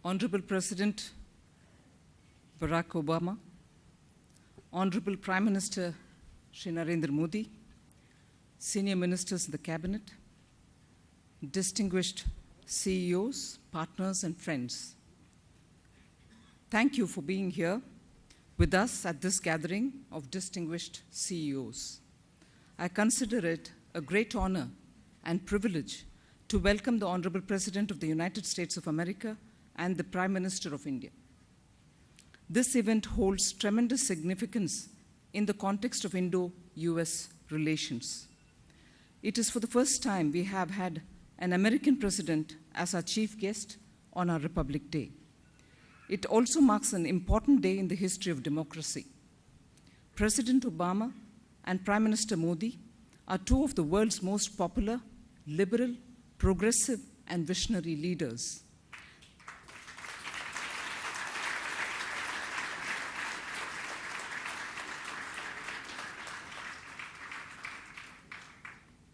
Honorable President Barack Obama, Honorable Prime Minister Shri Narendra Modi, senior ministers in the cabinet, distinguished CEOs, partners, and friends. Thank you for being here with us at this gathering of distinguished CEOs. I consider it a great honor and privilege to welcome the Honorable President of the United States of America and the Prime Minister of India. This event holds tremendous significance in the context of Indo-US relations. It is for the first time we have had an American president as our chief guest on our Republic Day. It also marks an important day in the history of democracy. President Obama and Prime Minister Modi are two of the world's most popular, liberal, progressive, and visionary leaders.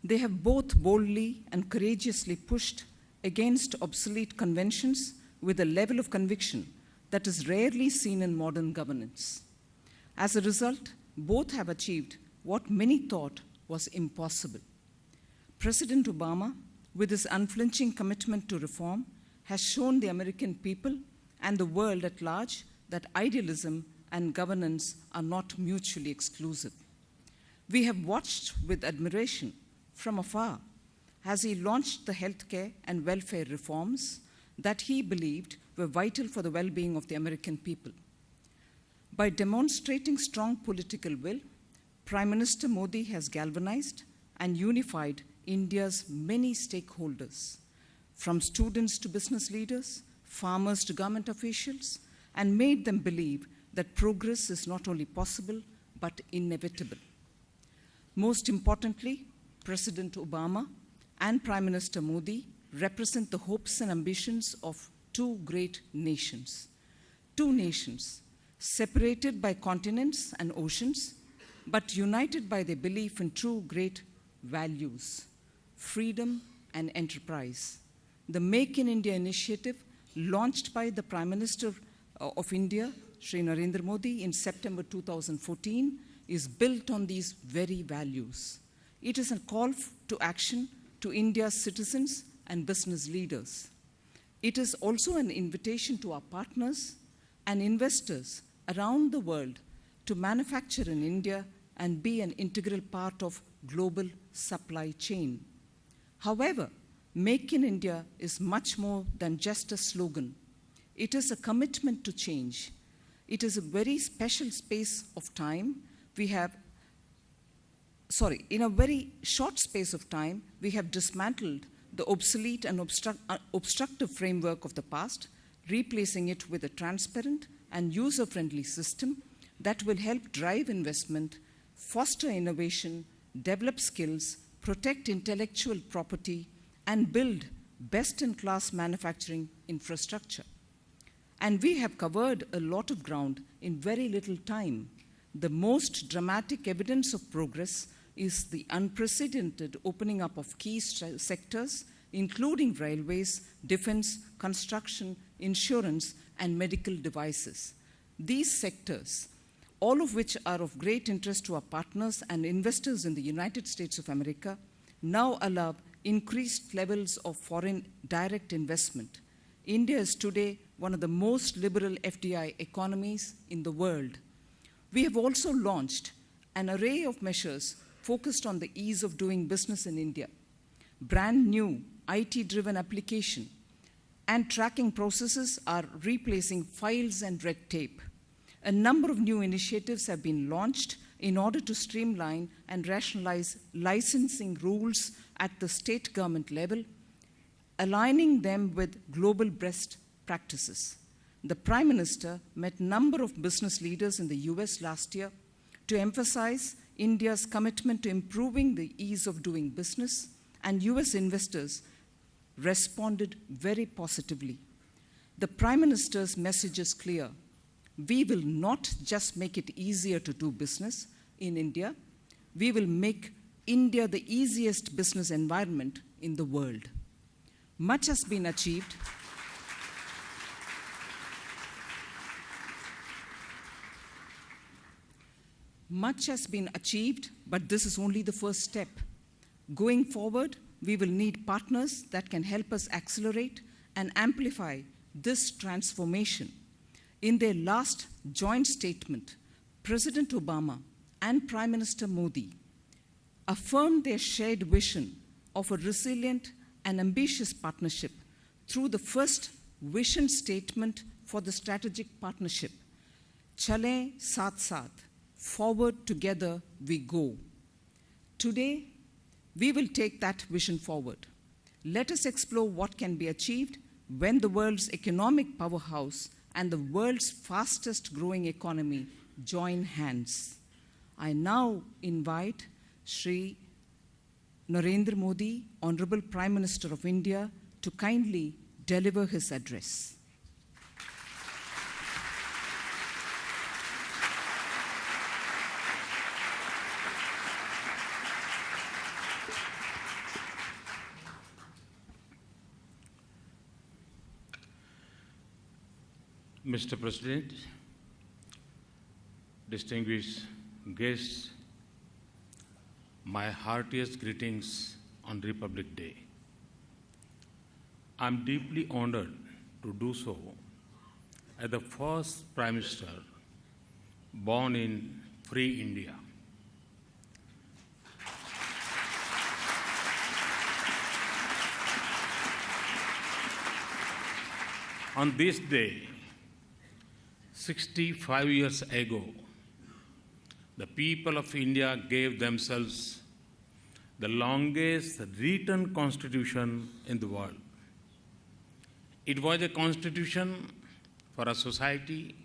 They have both boldly and courageously pushed against obsolete conventions with a level of conviction that is rarely seen in modern governance. As a result, both have achieved what many thought was impossible. President Obama, with his unflinching commitment to reform, has shown the American people and the world at large that idealism and governance are not mutually exclusive. We have watched with admiration from afar as he launched the healthcare and welfare reforms that he believed were vital for the well-being of the American people. By demonstrating strong political will, Prime Minister Modi has galvanized and unified India's many stakeholders, from students to business leaders, farmers to government officials, and made them believe that progress is not only possible, but inevitable. Most importantly, President Obama and Prime Minister Modi represent the hopes and ambitions of two great nations. Two nations separated by continents and oceans, but united by their belief in two great values: freedom and enterprise. The Make in India initiative, launched by the Prime Minister of India, Shri Narendra Modi, in September 2014, is built on these very values. It is a call to action to India's citizens and business leaders. It is also an invitation to our partners and investors around the world to manufacture in India and be an integral part of global supply chain. However, Make in India is much more than just a slogan. It is a commitment to change. It is a very special space of time. In a very short space of time, we have dismantled the obsolete and obstructive framework of the past, replacing it with a transparent and user-friendly system that will help drive investment, foster innovation, develop skills, protect intellectual property, and build best-in-class manufacturing infrastructure. And we have covered a lot of ground in very little time. The most dramatic evidence of progress is the unprecedented opening up of key sectors, including railways, defense, construction, insurance, and medical devices. These sectors, all of which are of great interest to our partners and investors in the United States of America, now allow increased levels of foreign direct investment. India is today one of the most liberal FDI economies in the world. We have also launched an array of measures focused on the ease of doing business in India. Brand new IT-driven application and tracking processes are replacing files and red tape. A number of new initiatives have been launched in order to streamline and rationalize licensing rules at the state government level, aligning them with global best practices. The Prime Minister met a number of business leaders in the US last year to emphasize India's commitment to improving the ease of doing business, and US investors responded very positively. The Prime Minister's message is clear. We will not just make it easier to do business in India, we will make India the easiest business environment in the world. Much has been achieved. Much has been achieved, but this is only the first step. Going forward, we will need partners that can help us accelerate and amplify this transformation. In their last joint statement, President Obama and Prime Minister Modi affirmed their shared vision of a resilient and ambitious partnership through the first vision statement for the strategic partnership. Chale Saath Saath, forward together we go. Today, we will take that vision forward. Let us explore what can be achieved when the world's economic powerhouse and the world's fastest growing economy join hands. I now invite Shri Narendra Modi, Honorable Prime Minister of India, to kindly deliver his address. Mr. President, distinguished guests, my heartiest greetings on Republic Day. I'm deeply honored to do so as the first Prime Minister born in free India. On this day, 65 years ago, the people of India gave themselves the longest written constitution in the world. It was a constitution for a society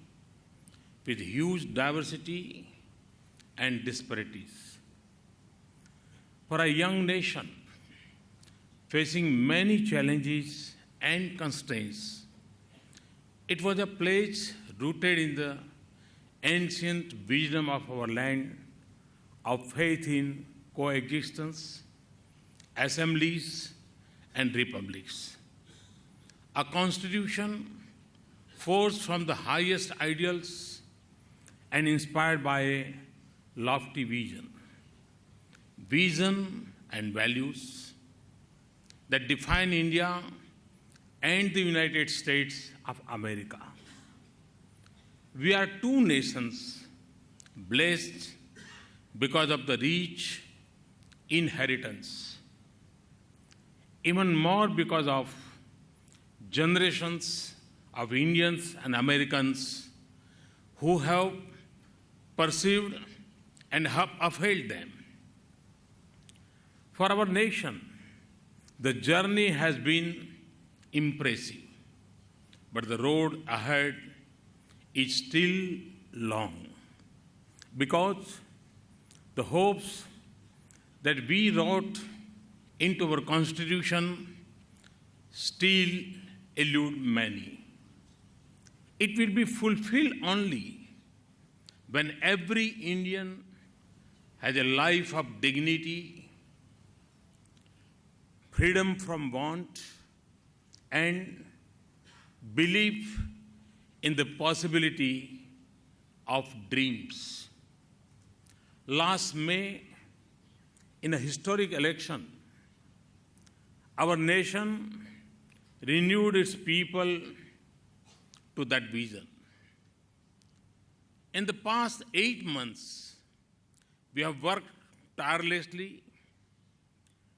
with huge diversity and disparities. For a young nation facing many challenges and constraints, it was a pledge rooted in the ancient wisdom of our land, of faith in coexistence, assemblies, and republics. A constitution forged from the highest ideals and inspired by a lofty vision and values that define India and the United States of America. We are two nations blessed because of the rich inheritance, even more because of generations of Indians and Americans who have perceived and have upheld them. For our nation, the journey has been impressive, but the road ahead is still long, because the hopes that we wrote into our Constitution still elude many. It will be fulfilled only when every Indian has a life of dignity, freedom from want, and belief in the possibility of dreams. Last May, in a historic election, our nation renewed its people to that vision. In the past 8 months, we have worked tirelessly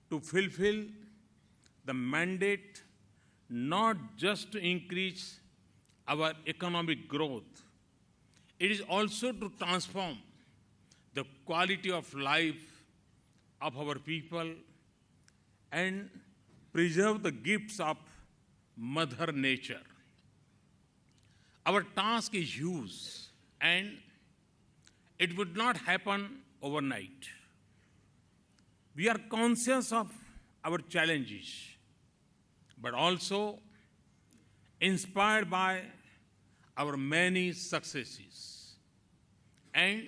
to fulfill the mandate not just to increase our economic growth, it is also to transform the quality of life of our people and preserve the gifts of Mother Nature. Our task is huge and it would not happen overnight. We are conscious of our challenges, but also inspired by our many successes. And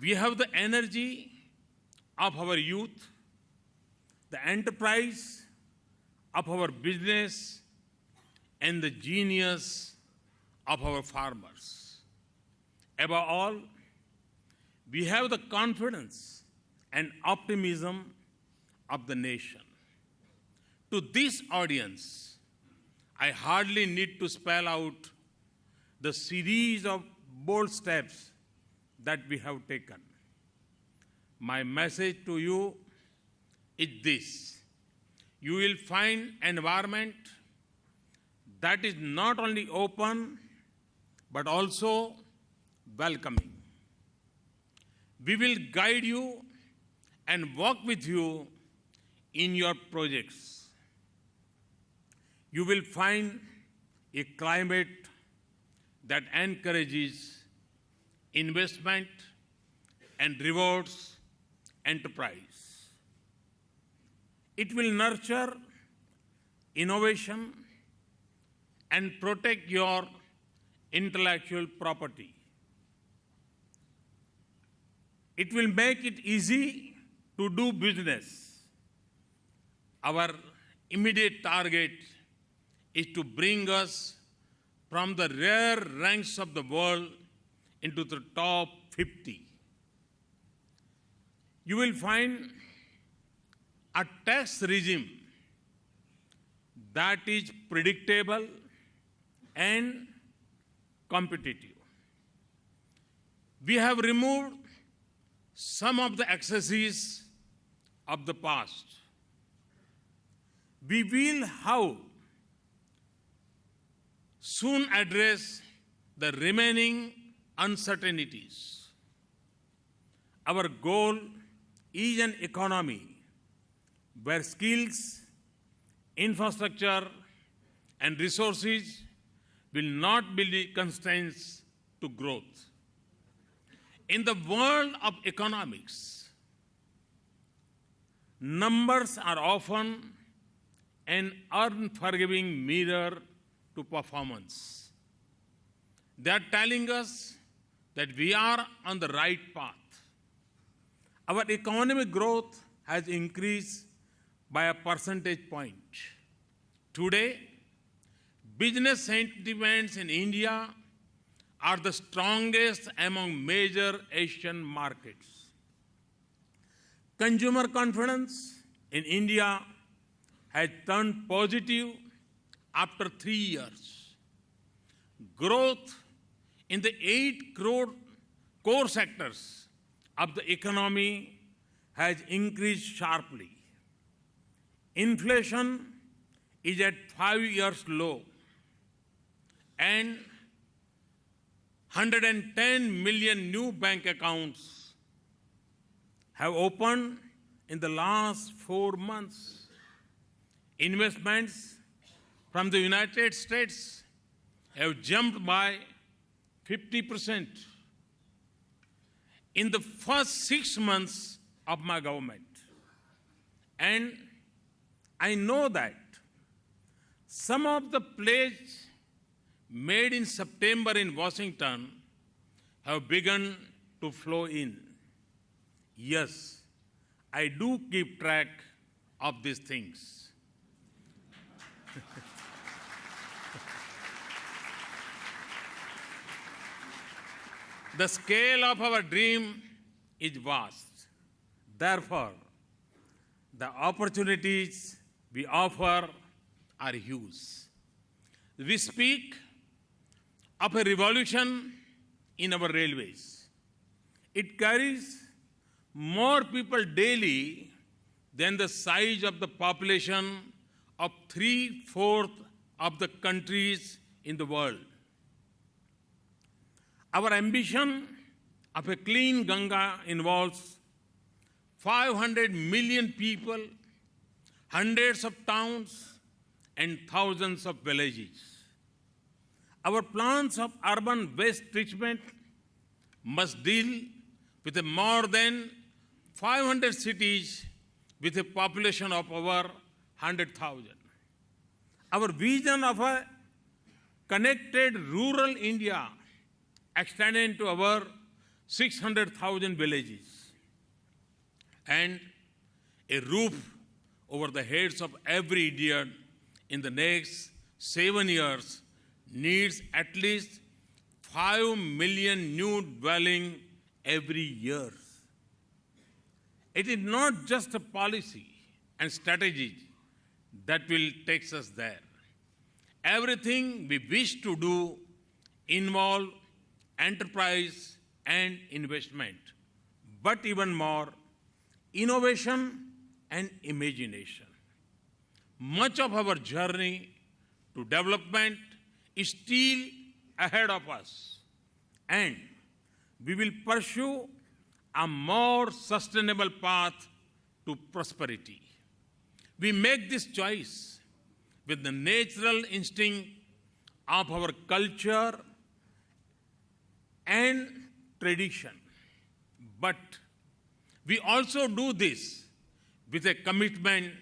we have the energy of our youth, the enterprise of our business, and the genius of our farmers. Above all, We have the confidence and optimism of the nation. To this audience, I hardly need to spell out the series of bold steps that we have taken. My message to you is this: you will find an environment that is not only open but also welcoming. We will guide you and work with you in your projects. You will find a climate that encourages investment and rewards enterprise. It will nurture innovation and protect your intellectual property. It will make it easy to do business. Our immediate target is to bring us from the rare ranks of the world into the top 50. You will find a tax regime that is predictable and competitive. We have removed some of the excesses of the past. We will, how, soon address the remaining uncertainties. Our goal is an economy where skills, infrastructure, and resources will not be the constraints to growth. In the world of economics, numbers are often an unforgiving mirror to performance. They are telling us that we are on the right path. Our economic growth has increased by a percentage point. Today, business sentiments in India are the strongest among major Asian markets. Consumer confidence in India has turned positive after 3 years. Growth in the 8 core sectors of the economy has increased sharply. Inflation is at 5 years low, and 110 million new bank accounts have opened in the last 4 months. Investments from the United States have jumped by 50% in the first 6 months of my government. And I know that some of the pledges made in September in Washington have begun to flow in. Yes, I do keep track of these things. The scale of our dream is vast. Therefore, the opportunities we offer are huge. We speak of a revolution in our railways. It carries more people daily than the size of the population of 3/4 of the countries in the world. Our ambition of a clean Ganga involves 500 million people, hundreds of towns, and thousands of villages. Our plans of urban waste treatment must deal with more than 500 cities with a population of over 100,000. Our vision of a connected rural India extended to over 600,000 villages, and a roof over the heads of every Indian in the next 7 years needs at least 5 million new dwellings every year. It is not just a policy and strategy that will take us there. Everything we wish to do involve enterprise and investment, but even more, innovation and imagination. Much of our journey to development is still ahead of us, and we will pursue a more sustainable path to prosperity. We make this choice with the natural instinct of our culture and tradition. But we also do this with a commitment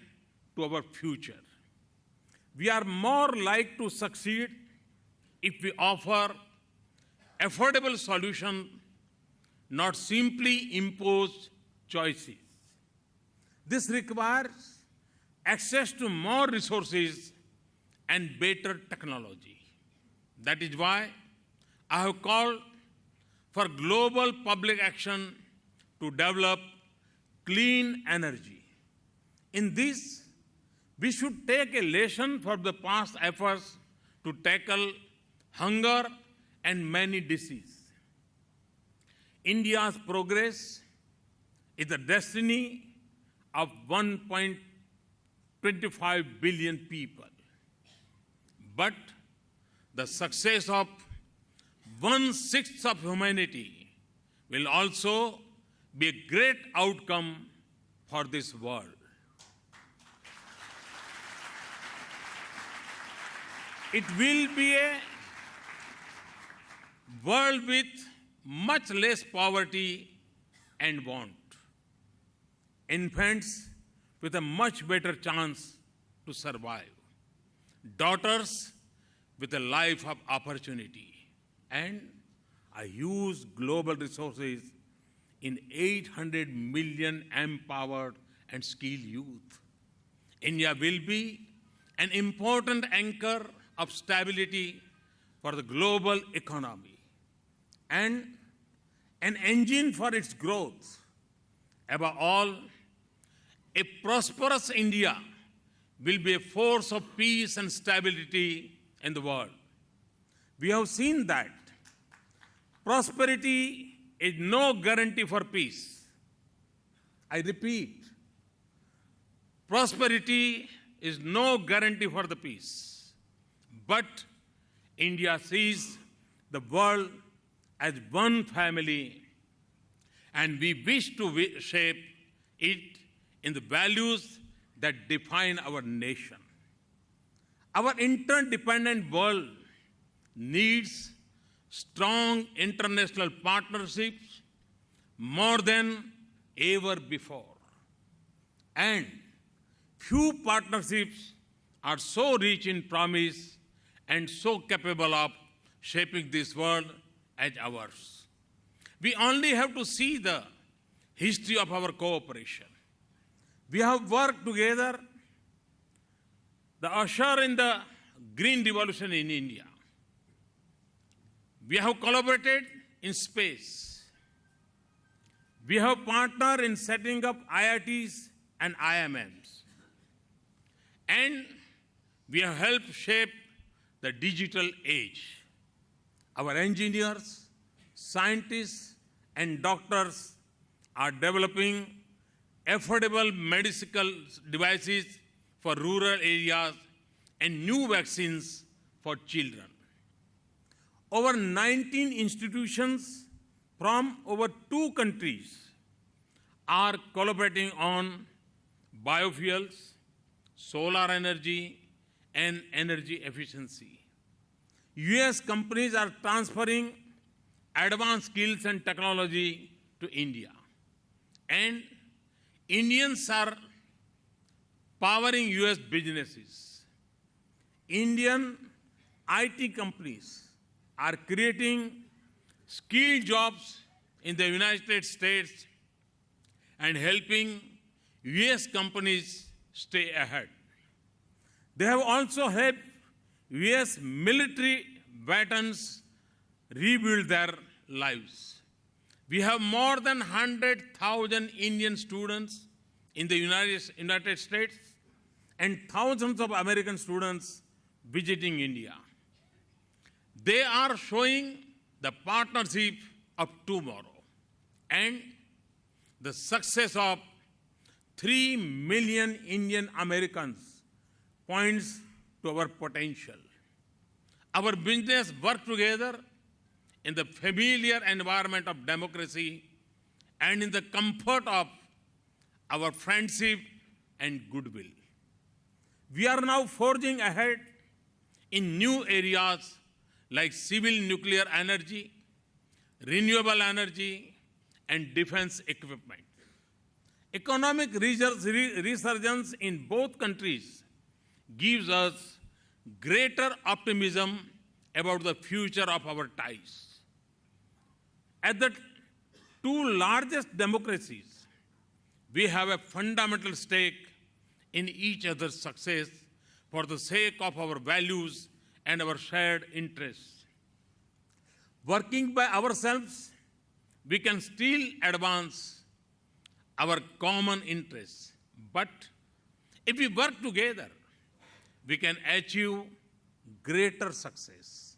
to our future. We are more likely to succeed if we offer affordable solutions, not simply impose choices. This requires access to more resources and better technology. That is why I have called for global public action to develop clean energy. In this, we should take a lesson from the past efforts to tackle hunger and many diseases. India's progress is the destiny of 1.25 billion people. But the success of 1/6 of humanity will also be a great outcome for this world. It will be a world with much less poverty and want. Infants with a much better chance to survive. Daughters with a life of opportunity. And a huge global resources in 800 million empowered and skilled youth. India will be an important anchor of stability for the global economy and an engine for its growth. Above all, a prosperous India will be a force of peace and stability in the world. We have seen that prosperity is no guarantee for peace. I repeat, prosperity is no guarantee for the peace. But India sees the world as one family, and we wish to shape it in the values that define our nation. Our interdependent world needs strong international partnerships more than ever before. And few partnerships are so rich in promise and so capable of shaping this world as ours. We only have to see the history of our cooperation. We have worked together, the usher in the Green Revolution in India. We have collaborated in space. We have partnered in setting up IITs and IMMs. And we have helped shape the digital age. Our engineers, scientists, and doctors are developing affordable medical devices for rural areas and new vaccines for children. Over 19 institutions from over 2 countries are collaborating on biofuels, solar energy, and energy efficiency. US companies are transferring advanced skills and technology to India. And Indians are powering US businesses. Indian IT companies are creating skilled jobs in the United States and helping US companies stay ahead. They have also helped US military veterans rebuild their lives. We have more than 100,000 Indian students in the United States and thousands of American students visiting India. They are showing the partnership of tomorrow and the success of 3 million Indian Americans points to our potential. Our business work together in the familiar environment of democracy and in the comfort of our friendship and goodwill. We are now forging ahead in new areas like civil nuclear energy, renewable energy, and defense equipment. Economic resurgence in both countries gives us greater optimism about the future of our ties. As the two largest democracies, we have a fundamental stake in each other's success for the sake of our values and our shared interests. Working by ourselves, we can still advance our common interests. But if we work together, we can achieve greater success.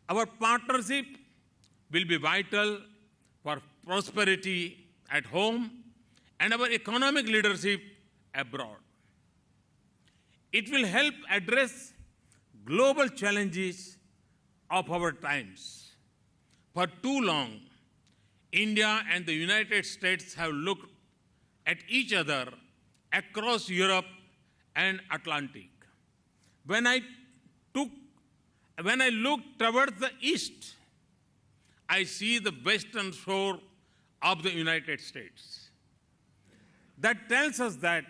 Our partnership will be vital for prosperity at home and our economic leadership abroad. It will help address global challenges of our times. For too long, India and the United States have looked at each other across Europe and Atlantic. When I look towards the east, I see the western shore of the United States. That tells us that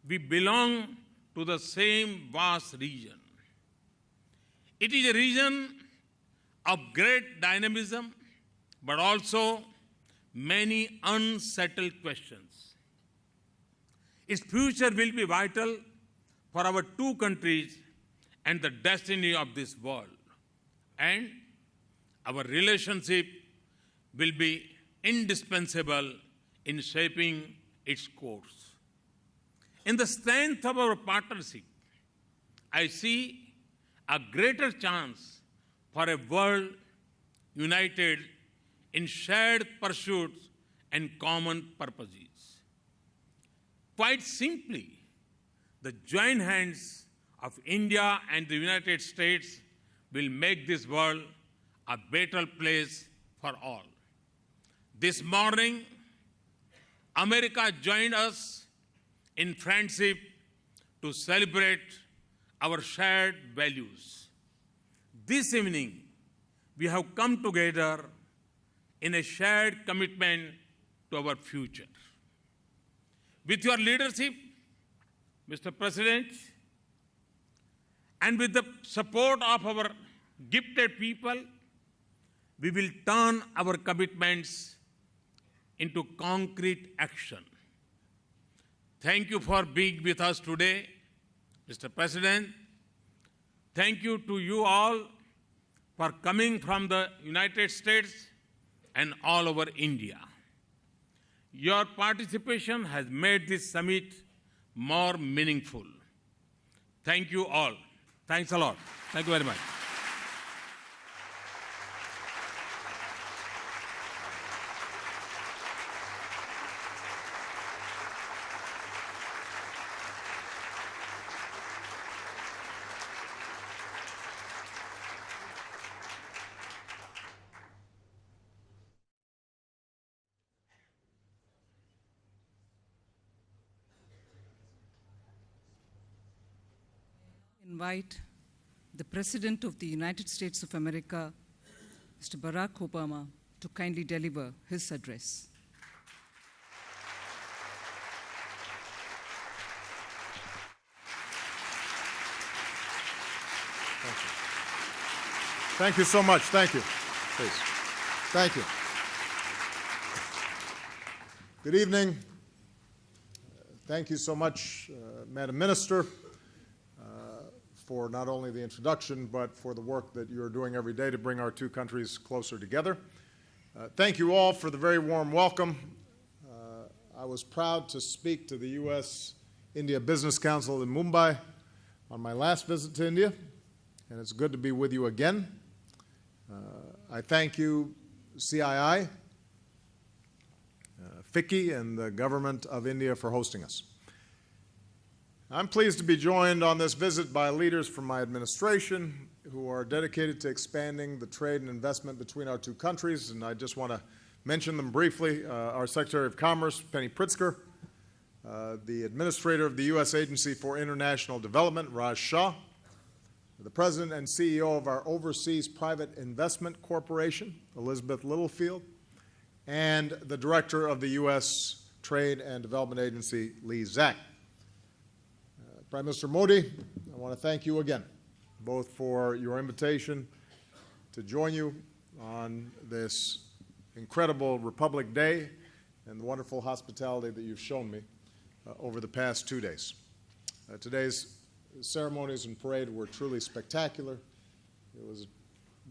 we belong to the same vast region. It is a region of great dynamism, but also many unsettled questions. Its future will be vital for our two countries and the destiny of this world. And our relationship will be indispensable in shaping its course. In the strength of our partnership, I see a greater chance for a world united in shared pursuits and common purposes. Quite simply, the joint hands of India and the United States will make this world a better place for all. This morning, America joined us in friendship to celebrate our shared values. This evening, we have come together in a shared commitment to our future. With your leadership, Mr. President, and with the support of our gifted people, we will turn our commitments into concrete action. Thank you for being with us today, Mr. President. Thank you to you all for coming from the United States and all over India. Your participation has made this summit more meaningful. Thank you all. Thanks a lot. Thank you very much. Invite the President of the United States of America, Mr. Barack Obama, to kindly deliver his address. Thank you so much. Thank you. Please. Thank you. Good evening. Thank you so much, Madam Minister, for not only the introduction, but for the work that you're doing every day to bring our two countries closer together. Thank you all for the very warm welcome. I was proud to speak to the U.S.-India Business Council in Mumbai on my last visit to India, and it's good to be with you again. I thank you, CII, FICCI, and the Government of India for hosting us. I'm pleased to be joined on this visit by leaders from my administration who are dedicated to expanding the trade and investment between our two countries, and I just want to mention them briefly. Our Secretary of Commerce, Penny Pritzker, the Administrator of the U.S. Agency for International Development, Raj Shah, the President and CEO of our Overseas Private Investment Corporation, Elizabeth Littlefield, and the Director of the U.S. Trade and Development Agency, Lee Zack. Prime Minister Modi, I want to thank you again, both for your invitation to join you on this incredible Republic Day and the wonderful hospitality that you've shown me over the past 2 days. Today's ceremonies and parade were truly spectacular. It was a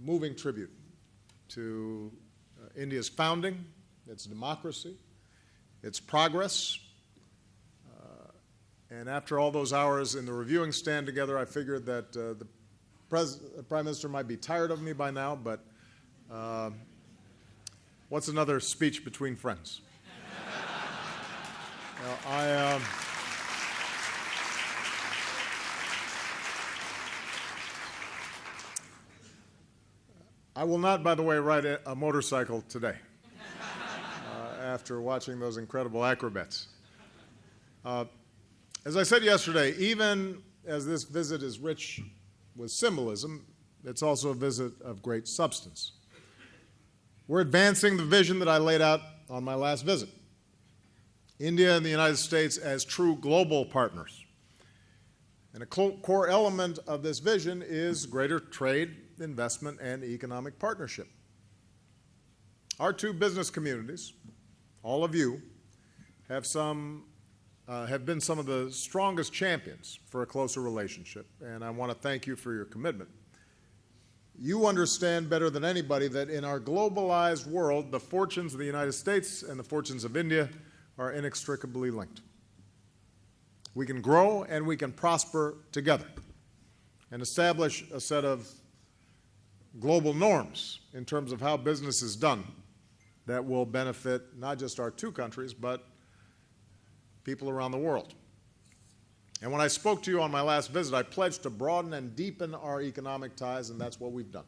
moving tribute to India's founding, its democracy, its progress. And after all those hours in the reviewing stand together, I figured that the Prime Minister might be tired of me by now, but what's another speech between friends? I will not, by the way, ride a motorcycle today after watching those incredible acrobats. As I said yesterday, even as this visit is rich with symbolism, it's also a visit of great substance. We're advancing the vision that I laid out on my last visit. India and the United States as true global partners. And a core element of this vision is greater trade, investment, and economic partnership. Our two business communities, all of you, have been some of the strongest champions for a closer relationship, and I want to thank you for your commitment. You understand better than anybody that in our globalized world, the fortunes of the United States and the fortunes of India are inextricably linked. We can grow and we can prosper together and establish a set of global norms in terms of how business is done that will benefit not just our two countries, but people around the world. And when I spoke to you on my last visit, I pledged to broaden and deepen our economic ties, and that's what we've done.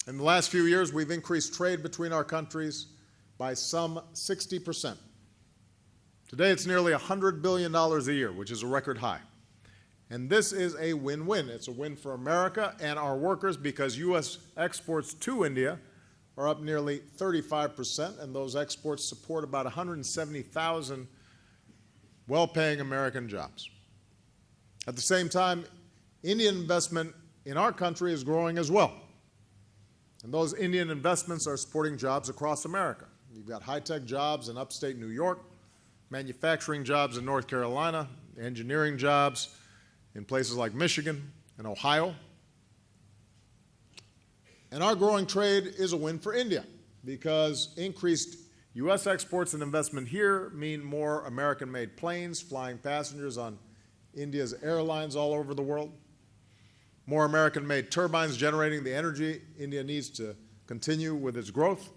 In the last few years, we've increased trade between our countries by some 60%. Today, it's nearly $100 billion a year, which is a record high. And this is a win-win. It's a win for America and our workers because U.S. exports to India are up nearly 35%, and those exports support about 170,000 well-paying American jobs. At the same time, Indian investment in our country is growing as well. And those Indian investments are supporting jobs across America. You've got high-tech jobs in upstate New York, manufacturing jobs in North Carolina, engineering jobs in places like Michigan and Ohio. And our growing trade is a win for India because increased U.S. exports and investment here mean more American-made planes flying passengers on India's airlines all over the world, more American-made turbines generating the energy India needs to continue with its growth,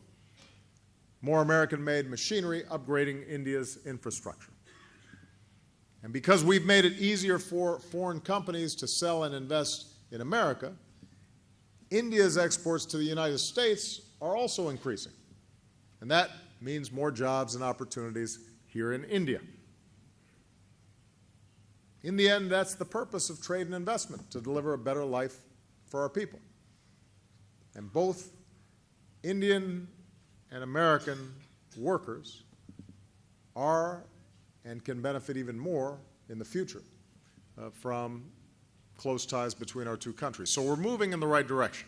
more American-made machinery upgrading India's infrastructure. And because we've made it easier for foreign companies to sell and invest in America, India's exports to the United States are also increasing. And that means more jobs and opportunities here in India. In the end, that's the purpose of trade and investment, to deliver a better life for our people. And both Indian and American workers are and can benefit even more in the future from close ties between our two countries. So we're moving in the right direction.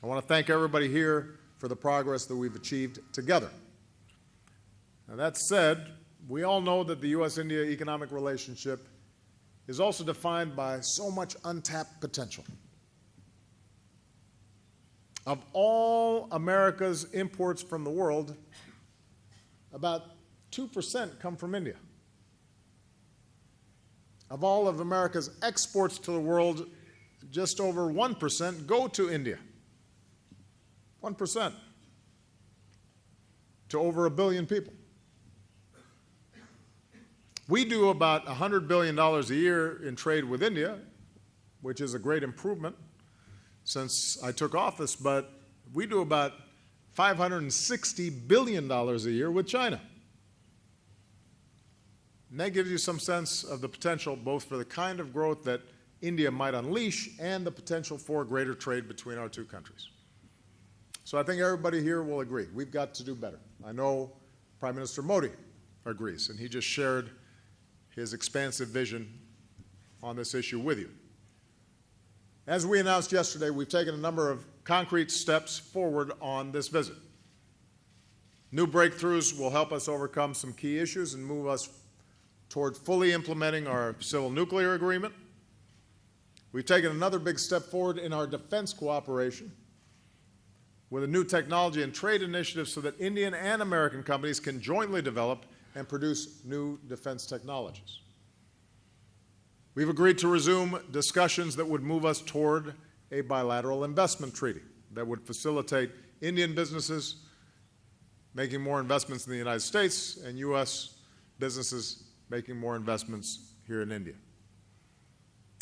I want to thank everybody here for the progress that we've achieved together. Now, that said, we all know that the U.S.-India economic relationship is also defined by so much untapped potential. Of all America's imports from the world, about 2% come from India. Of all of America's exports to the world, just over 1% go to India. 1% to over 1 billion people. We do about $100 billion a year in trade with India, which is a great improvement since I took office, but we do about $560 billion a year with China. And that gives you some sense of the potential both for the kind of growth that India might unleash and the potential for greater trade between our two countries. So I think everybody here will agree. We've got to do better. I know Prime Minister Modi agrees, and he just shared his expansive vision on this issue with you. As we announced yesterday, we've taken a number of concrete steps forward on this visit. New breakthroughs will help us overcome some key issues and move us toward fully implementing our civil nuclear agreement. We've taken another big step forward in our defense cooperation with a new technology and trade initiative so that Indian and American companies can jointly develop and produce new defense technologies. We've agreed to resume discussions that would move us toward a bilateral investment treaty that would facilitate Indian businesses making more investments in the United States and U.S. businesses making more investments here in India.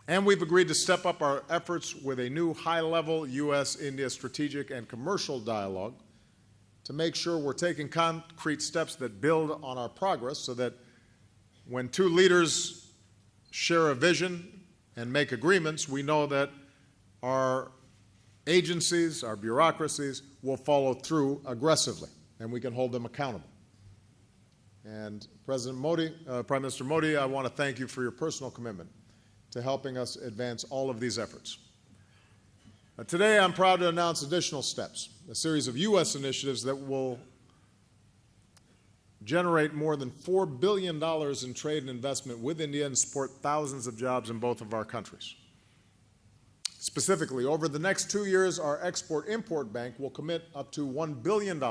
And we've agreed to step up our efforts with a new high-level U.S.-India strategic and commercial dialogue to make sure we're taking concrete steps that build on our progress so that when two leaders share a vision and make agreements, we know that our agencies, our bureaucracies, will follow through aggressively, and we can hold them accountable. And President Modi, Prime Minister Modi, I want to thank you for your personal commitment to helping us advance all of these efforts. Today, I'm proud to announce additional steps, a series of U.S. initiatives that will generate more than $4 billion in trade and investment with India and support thousands of jobs in both of our countries. Specifically, over the next 2 years, our Export-Import Bank will commit up to $1 billion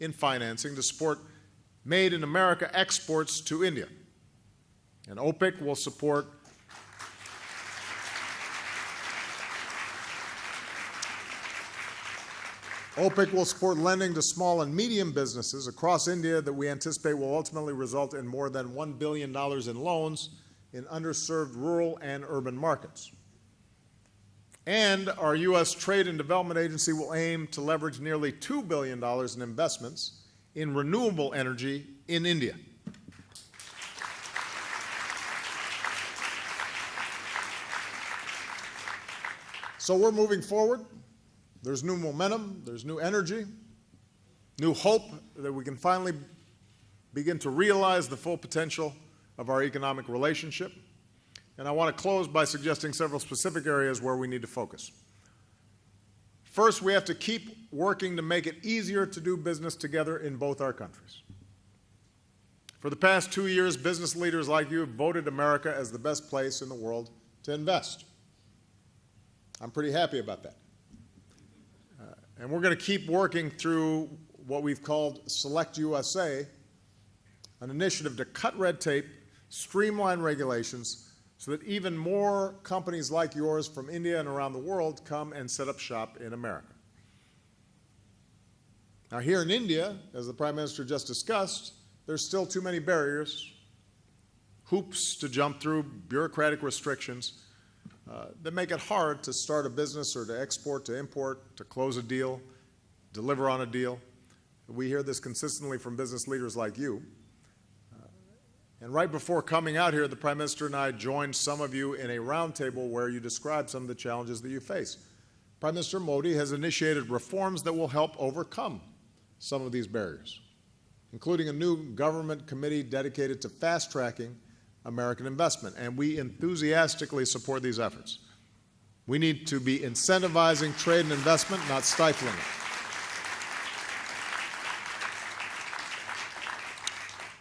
in financing to support Made in America exports to India. And OPIC will support lending to small and medium businesses across India that we anticipate will ultimately result in more than $1 billion in loans in underserved rural and urban markets. And our U.S. Trade and Development Agency will aim to leverage nearly $2 billion in investments in renewable energy in India. So we're moving forward. There's new momentum, there's new energy, new hope that we can finally begin to realize the full potential of our economic relationship. And I want to close by suggesting several specific areas where we need to focus. First, we have to keep working to make it easier to do business together in both our countries. For the past 2 years, business leaders like you have voted America as the best place in the world to invest. I'm pretty happy about that. And we're going to keep working through what we've called Select USA, an initiative to cut red tape, streamline regulations, so that even more companies like yours from India and around the world come and set up shop in America. Now, here in India, as the Prime Minister just discussed, there's still too many barriers, hoops to jump through, bureaucratic restrictions that make it hard to start a business or to export, to import, to close a deal, deliver on a deal. We hear this consistently from business leaders like you. And right before coming out here, the Prime Minister and I joined some of you in a roundtable where you described some of the challenges that you face. Prime Minister Modi has initiated reforms that will help overcome some of these barriers, including a new government committee dedicated to fast-tracking American investment, and we enthusiastically support these efforts. We need to be incentivizing trade and investment, not stifling it.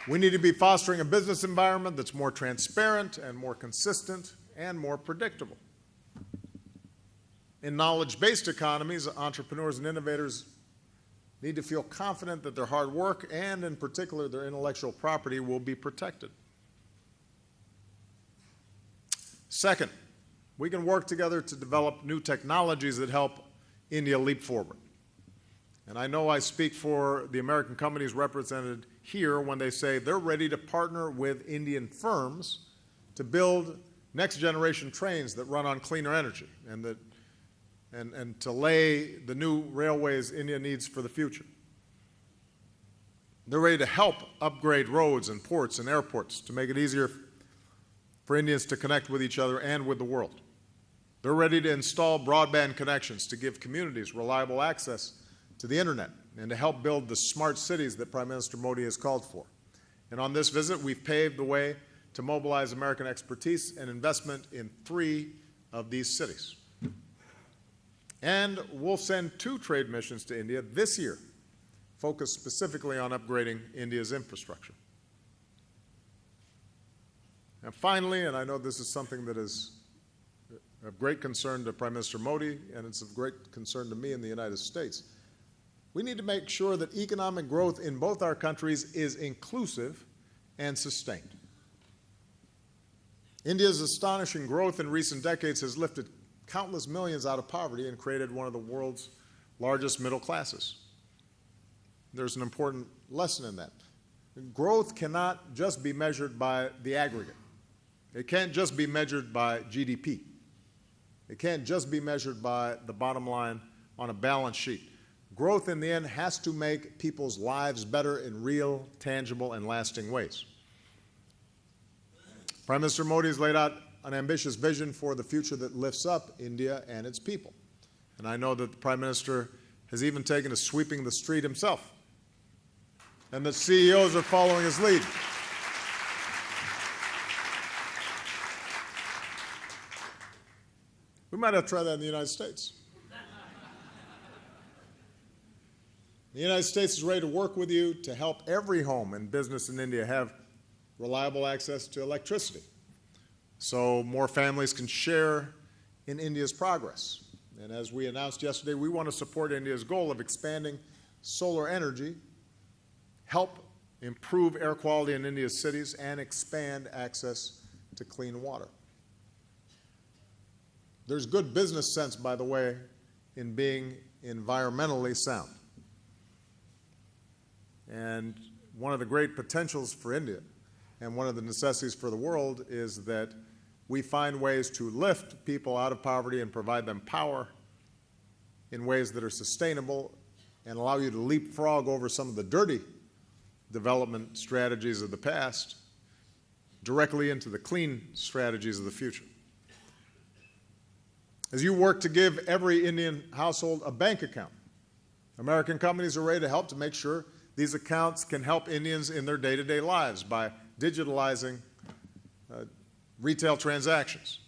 We need to be fostering a business environment that's more transparent and more consistent and more predictable. In knowledge-based economies, entrepreneurs and innovators need to feel confident that their hard work and, in particular, their intellectual property will be protected. Second, we can work together to develop new technologies that help India leap forward. And I know I speak for the American companies represented here when they say they're ready to partner with Indian firms to build next-generation trains that run on cleaner energy and to lay the new railways India needs for the future. They're ready to help upgrade roads and ports and airports to make it easier for Indians to connect with each other and with the world. They're ready to install broadband connections to give communities reliable access to the internet and to help build the smart cities that Prime Minister Modi has called for. And on this visit, we've paved the way to mobilize American expertise and investment in 3 of these cities. And we'll send 2 trade missions to India this year, focused specifically on upgrading India's infrastructure. And finally, and I know this is something that is of great concern to Prime Minister Modi, and it's of great concern to me in the United States, we need to make sure that economic growth in both our countries is inclusive and sustained. India's astonishing growth in recent decades has lifted countless millions out of poverty and created one of the world's largest middle classes. There's an important lesson in that. Growth cannot just be measured by the aggregate. It can't just be measured by GDP. It can't just be measured by the bottom line on a balance sheet. Growth in the end has to make people's lives better in real, tangible, and lasting ways. Prime Minister Modi has laid out an ambitious vision for the future that lifts up India and its people. And I know that the Prime Minister has even taken to sweeping the street himself, and that CEOs are following his lead. We might have to try that in the United States. The United States is ready to work with you to help every home and business in India have reliable access to electricity, so more families can share in India's progress. And as we announced yesterday, we want to support India's goal of expanding solar energy, help improve air quality in India's cities, and expand access to clean water. There's good business sense, by the way, in being environmentally sound. And one of the great potentials for India and one of the necessities for the world is that we find ways to lift people out of poverty and provide them power in ways that are sustainable and allow you to leapfrog over some of the dirty development strategies of the past directly into the clean strategies of the future. As you work to give every Indian household a bank account, American companies are ready to help to make sure these accounts can help Indians in their day-to-day lives by digitalizing retail transactions.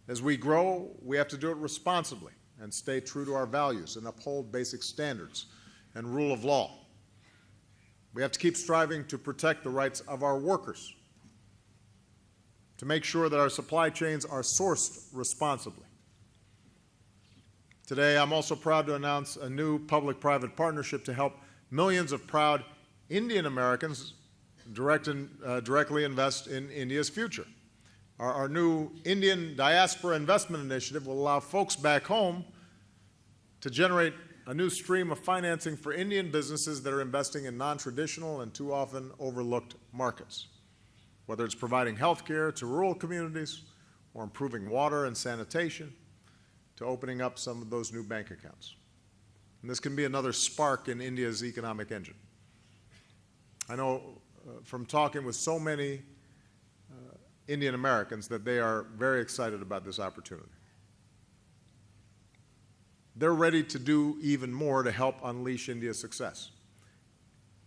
As we grow, we have to do it responsibly and stay true to our values and uphold basic standards and rule of law. We have to keep striving to protect the rights of our workers, to make sure that our supply chains are sourced responsibly. Today, I'm also proud to announce a new public-private partnership to help millions of proud Indian Americans directly invest in India's future. Our new Indian Diaspora Investment Initiative will allow folks back home to generate a new stream of financing for Indian businesses that are investing in non-traditional and too often overlooked markets, whether it's providing health care to rural communities or improving water and sanitation, to opening up some of those new bank accounts. And this can be another spark in India's economic engine. I know from talking with so many Indian Americans that they are very excited about this opportunity. They're ready to do even more to help unleash India's success.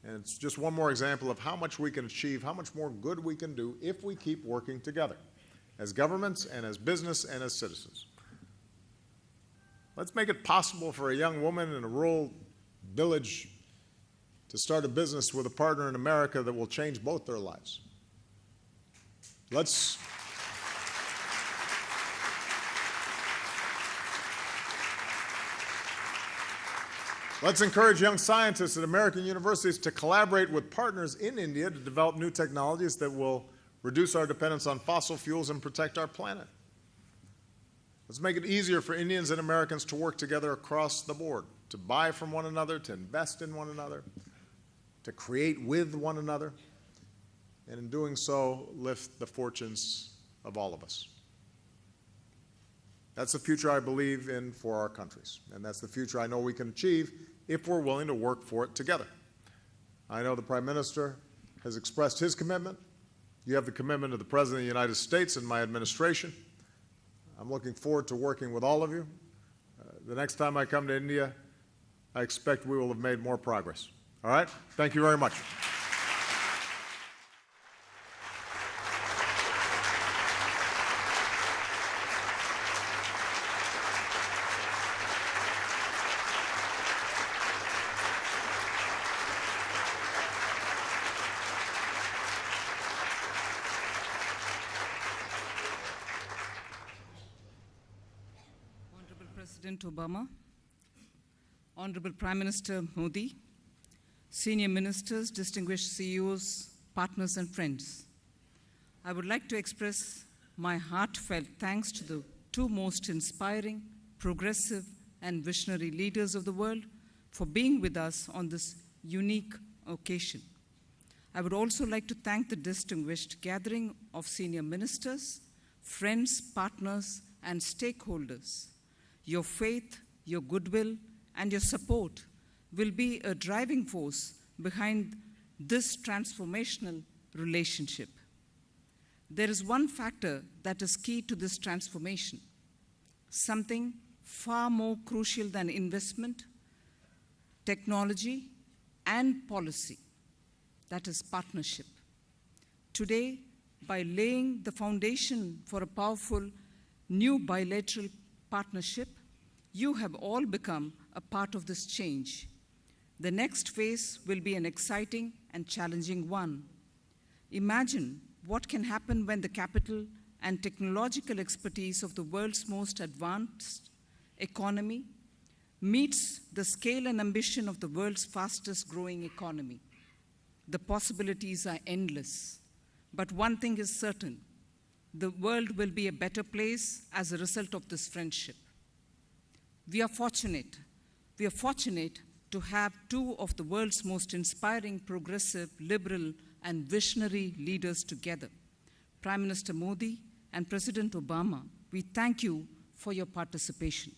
And it's just one more example of how much we can achieve, how much more good we can do if we keep working together as governments and as business and as citizens. Let's make it possible for a young woman in a rural village to start a business with a partner in America that will change both their lives. Let's encourage young scientists at American universities to collaborate with partners in India to develop new technologies that will reduce our dependence on fossil fuels and protect our planet. Let's make it easier for Indians and Americans to work together across the board, to buy from one another, to invest in one another, to create with one another, and in doing so, lift the fortunes of all of us. That's the future I believe in for our countries, and that's the future I know we can achieve if we're willing to work for it together. I know the Prime Minister has expressed his commitment. You have the commitment of the President of the United States and my administration. I'm looking forward to working with all of you. The next time I come to India, I expect we will have made more progress. All right? Thank you very much. Honorable President Obama, Honorable Prime Minister Modi, senior ministers, distinguished CEOs, partners, and friends, I would like to express my heartfelt thanks to the two most inspiring, progressive, and visionary leaders of the world for being with us on this unique occasion. I would also like to thank the distinguished gathering of senior ministers, friends, partners, and stakeholders. Your faith, your goodwill, and your support will be a driving force behind this transformational relationship. There is one factor that is key to this transformation, something far more crucial than investment, technology, and policy. That is partnership. Today, by laying the foundation for a powerful new bilateral partnership, you have all become a part of this change. The next phase will be an exciting and challenging one. Imagine what can happen when the capital and technological expertise of the world's most advanced economy meets the scale and ambition of the world's fastest growing economy. The possibilities are endless, but one thing is certain: the world will be a better place as a result of this friendship. We are fortunate to have two of the world's most inspiring, progressive, liberal, and visionary leaders together. Prime Minister Modi and President Obama, we thank you for your participation.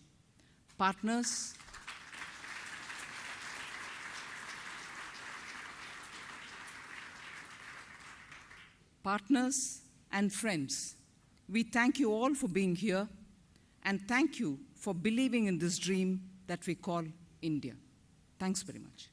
Partners, and friends, we thank you all for being here, and thank you for believing in this dream that we call India. Thanks very much.